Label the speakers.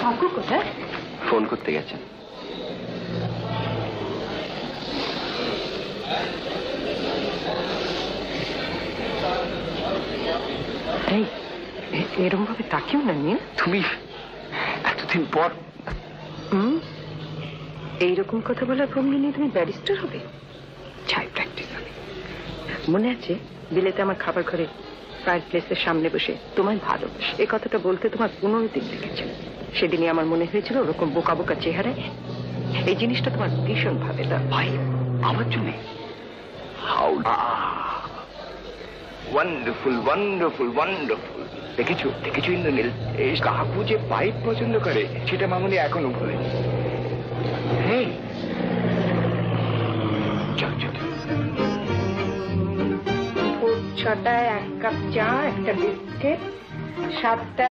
Speaker 1: কাকু কোথায়?
Speaker 2: ফোন করতে গেছেন।
Speaker 1: এই এরকম ভাবে তাকিও না নীল।
Speaker 2: তুমি এতদিন পর
Speaker 1: এইরকম কথা বলার ভঙ্গি নিয়ে তুমি ব্যারিস্টার হবে? ছাই প্র্যাকটিস হবে। মনে আছে বিলেতে আমার খাবার ঘরে ফায়ার প্লেসের সামনে বসে তোমায় ভালোবাসি এই কথাটা বলতে তোমার 15 দিন লেগেছে। সেদিনই আমার মনে হয়েছিল ওরকম বোকা বোকা চেহারায় এই জিনিসটা তোমার ভীষণ ভাবে তা
Speaker 2: ভাই আমার জন্য হাউ ওয়ান্ডারফুল ওয়ান্ডারফুল ওয়ান্ডারফুল। দেখেছো দেখেছো ইন্দ্রনীল, এই কাকু যে পাইপ পছন্দ করে সেটা মামুনি এখনো ভুলেনি। হ্যাঁ চল চল।
Speaker 1: 6টায় 1 কাপ চা, একটা বিস্কিট, 7টা